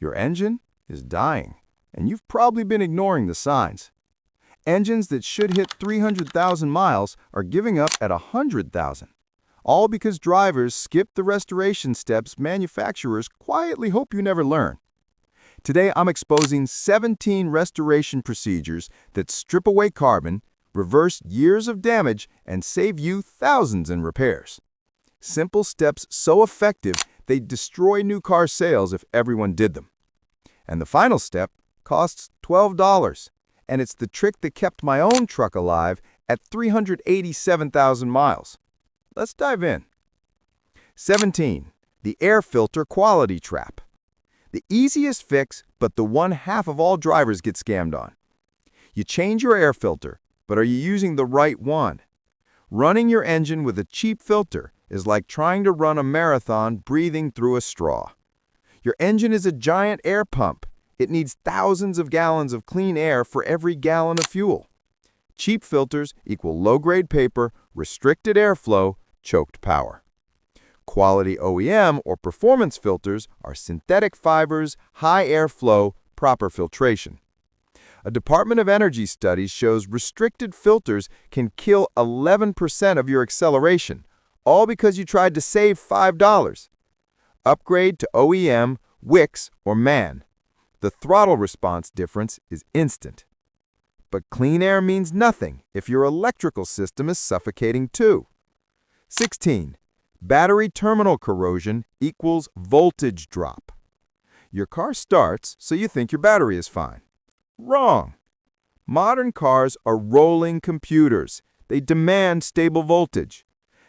Your engine is dying, and you've probably been ignoring the signs. Engines that should hit 300,000 miles are giving up at 100,000, all because drivers skip the restoration steps manufacturers quietly hope you never learn. Today, I'm exposing 17 restoration procedures that strip away carbon, reverse years of damage, and save you thousands in repairs. Simple steps so effective, they'd destroy new car sales if everyone did them. And the final step costs $12, and it's the trick that kept my own truck alive at 387,000 miles. Let's dive in. 17. The air filter quality trap. The easiest fix, but the one half of all drivers get scammed on. You change your air filter, but are you using the right one? Running your engine with a cheap filter is like trying to run a marathon breathing through a straw. Your engine is a giant air pump. It needs thousands of gallons of clean air for every gallon of fuel. Cheap filters equal low-grade paper, restricted airflow, choked power. Quality OEM or performance filters are synthetic fibers, high airflow, proper filtration. A Department of Energy study shows restricted filters can kill 11% of your acceleration, all because you tried to save $5. Upgrade to OEM, Wix, or MAN. The throttle response difference is instant. But clean air means nothing if your electrical system is suffocating too. 16. Battery terminal corrosion equals voltage drop. Your car starts, so you think your battery is fine. Wrong. Modern cars are rolling computers. They demand stable voltage.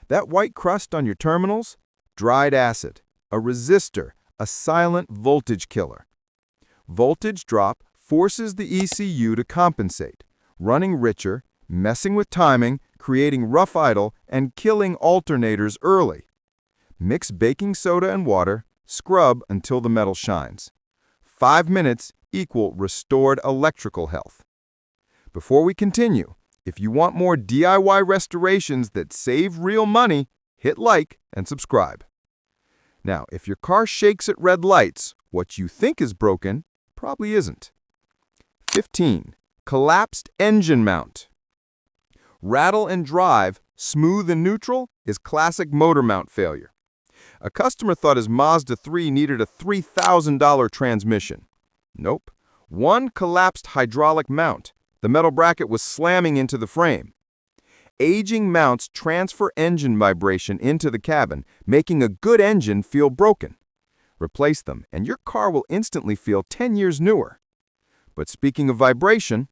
That white crust on your terminals? Dried acid, a resistor, a silent voltage killer. Voltage drop forces the ECU to compensate, running richer, messing with timing, creating rough idle, and killing alternators early. Mix baking soda and water, scrub until the metal shines. 5 minutes equal restored electrical health. Before we continue, if you want more DIY restorations that save real money, hit like and subscribe. Now, if your car shakes at red lights, what you think is broken probably isn't. 15. Collapsed engine mount. Rattle and drive, smooth and neutral, is classic motor mount failure. A customer thought his Mazda 3 needed a $3,000 transmission. Nope. One collapsed hydraulic mount. The metal bracket was slamming into the frame. Aging mounts transfer engine vibration into the cabin, making a good engine feel broken. Replace them, and your car will instantly feel 10 years newer. But speaking of vibration,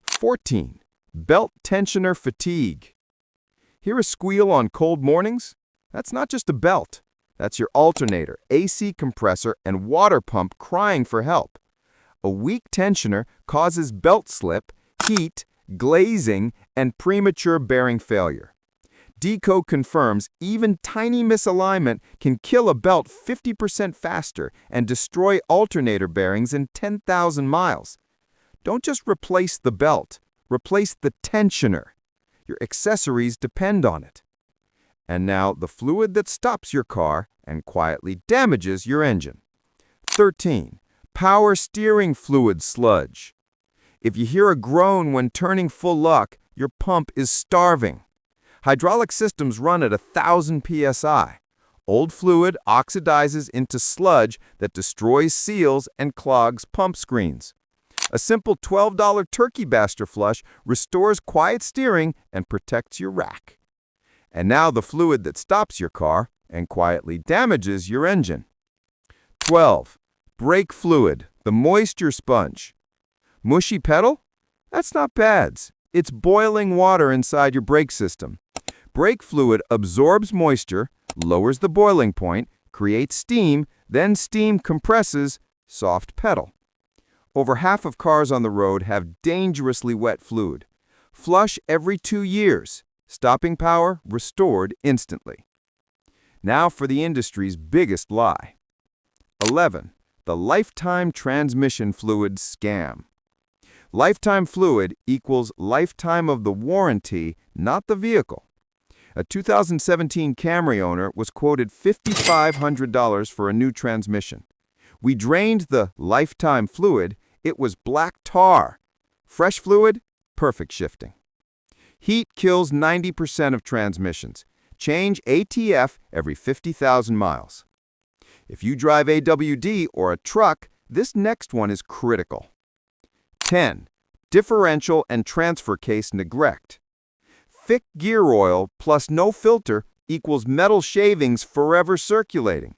14. Belt tensioner fatigue. Hear a squeal on cold mornings? That's not just a belt. That's your alternator, AC compressor, and water pump crying for help. A weak tensioner causes belt slip, heat, glazing, and premature bearing failure. Decode confirms even tiny misalignment can kill a belt 50% faster and destroy alternator bearings in 10,000 miles. Don't just replace the belt, replace the tensioner. Your accessories depend on it. And now the fluid that stops your car and quietly damages your engine. 13. Power steering fluid sludge. If you hear a groan when turning full lock, your pump is starving. Hydraulic systems run at 1,000 psi. Old fluid oxidizes into sludge that destroys seals and clogs pump screens. A simple $12 turkey baster flush restores quiet steering and protects your rack. And now the fluid that stops your car and quietly damages your engine. 12. Brake fluid, the moisture sponge. Mushy pedal? That's not pads. It's boiling water inside your brake system. Brake fluid absorbs moisture, lowers the boiling point, creates steam, then steam compresses, soft pedal. Over half of cars on the road have dangerously wet fluid. Flush every 2 years. Stopping power restored instantly. Now for the industry's biggest lie. 11. The lifetime transmission fluid scam. Lifetime fluid equals lifetime of the warranty, not the vehicle. A 2017 Camry owner was quoted $5,500 for a new transmission. We drained the lifetime fluid, it was black tar. Fresh fluid, perfect shifting. Heat kills 90% of transmissions. Change ATF every 50,000 miles. If you drive AWD or a truck, this next one is critical. 10. Differential and transfer case neglect. Thick gear oil plus no filter equals metal shavings forever circulating.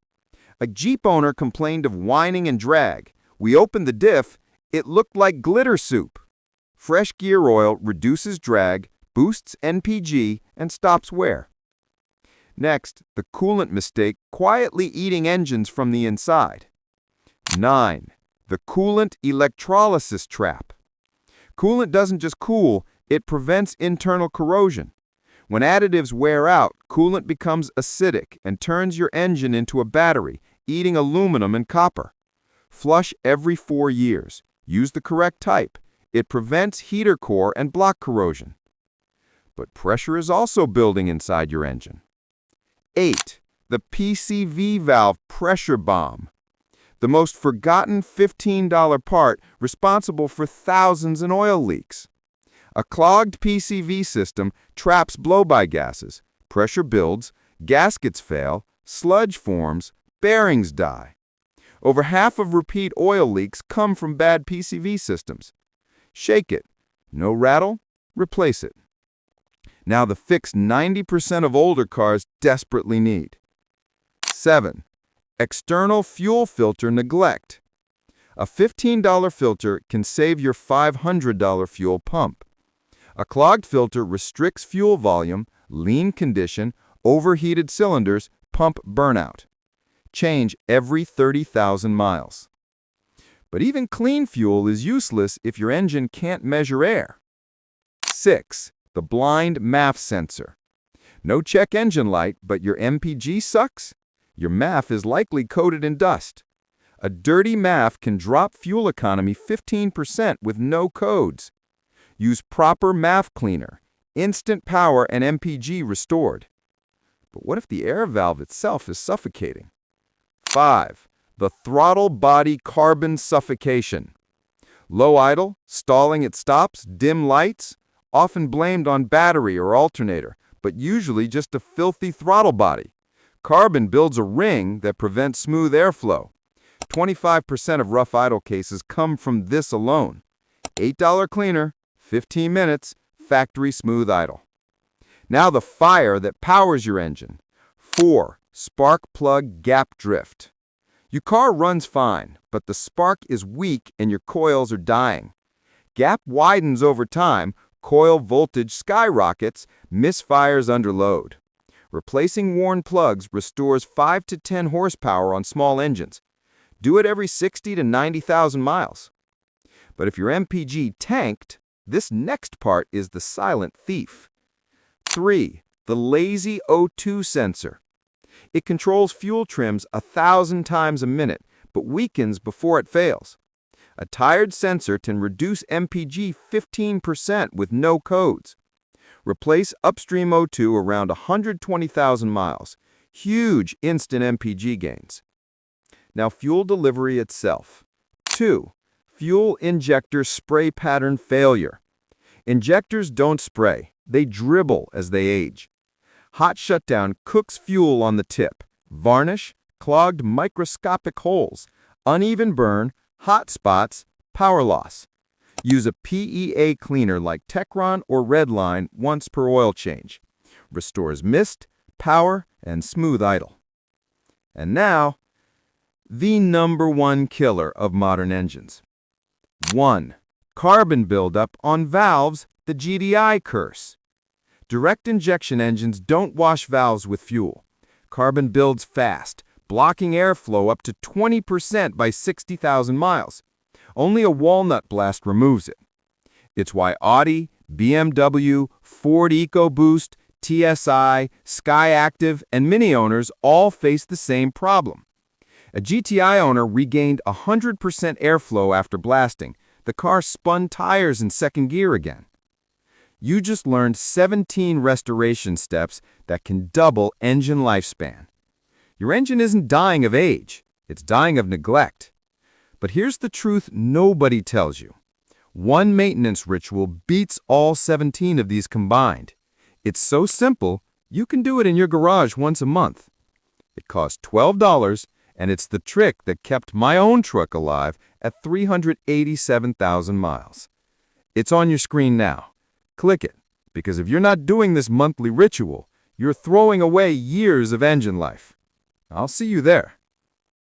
A Jeep owner complained of whining and drag. We opened the diff, it looked like glitter soup. Fresh gear oil reduces drag, boosts NPG, and stops wear. Next, the coolant mistake quietly eating engines from the inside. 9. The coolant electrolysis trap. Coolant doesn't just cool, it prevents internal corrosion. When additives wear out, coolant becomes acidic and turns your engine into a battery, eating aluminum and copper. Flush every 4 years. Use the correct type. It prevents heater core and block corrosion. But pressure is also building inside your engine. 8. The PCV valve pressure bomb. The most forgotten $15 part responsible for thousands in oil leaks. A clogged PCV system traps blow-by gases, pressure builds, gaskets fail, sludge forms, bearings die. Over half of repeat oil leaks come from bad PCV systems. Shake it. No rattle? Replace it. Now the fix 90% of older cars desperately need. 7. External fuel filter neglect. A $15 filter can save your $500 fuel pump. A clogged filter restricts fuel volume, lean condition, overheated cylinders, pump burnout. Change every 30,000 miles. But even clean fuel is useless if your engine can't measure air. 6. The blind MAF sensor. No check engine light, but your MPG sucks? Your MAF is likely coated in dust. A dirty MAF can drop fuel economy 15% with no codes. Use proper MAF cleaner, instant power and MPG restored. But what if the air valve itself is suffocating? 5. The throttle body carbon suffocation. Low idle, stalling at stops, dim lights, often blamed on battery or alternator, but usually just a filthy throttle body. Carbon builds a ring that prevents smooth airflow. 25% of rough idle cases come from this alone. $8 cleaner, 15 minutes, factory smooth idle. Now the fire that powers your engine. 4. Spark plug gap drift. Your car runs fine, but the spark is weak and your coils are dying. Gap widens over time, coil voltage skyrockets, misfires under load. Replacing worn plugs restores 5 to 10 horsepower on small engines. Do it every 60 to 90,000 miles. But if your MPG tanked, this next part is the silent thief. 3. The lazy O2 sensor. It controls fuel trims 1,000 times a minute, but weakens before it fails. A tired sensor can reduce MPG 15% with no codes. Replace upstream O2 around 120,000 miles. Huge instant MPG gains. Now fuel delivery itself. 2. Fuel injector spray pattern failure. Injectors don't spray, they dribble as they age. Hot shutdown cooks fuel on the tip. Varnish, clogged microscopic holes, uneven burn, hot spots, power loss. Use a PEA cleaner like Techron or Redline once per oil change. Restores mist, power, and smooth idle. And now, the #1 killer of modern engines. 1. Carbon buildup on valves, the GDI curse. Direct injection engines don't wash valves with fuel. Carbon builds fast, blocking airflow up to 20% by 60,000 miles. Only a walnut blast removes it. It's why Audi, BMW, Ford EcoBoost, TSI, Skyactiv, and Mini owners all face the same problem. A GTI owner regained 100% airflow after blasting. The car spun tires in second gear again. You just learned 17 restoration steps that can double engine lifespan. Your engine isn't dying of age. It's dying of neglect. But here's the truth nobody tells you. One maintenance ritual beats all 17 of these combined. It's so simple, you can do it in your garage once a month. It costs $12, and it's the trick that kept my own truck alive at 387,000 miles. It's on your screen now. Click it, because if you're not doing this monthly ritual, you're throwing away years of engine life. I'll see you there.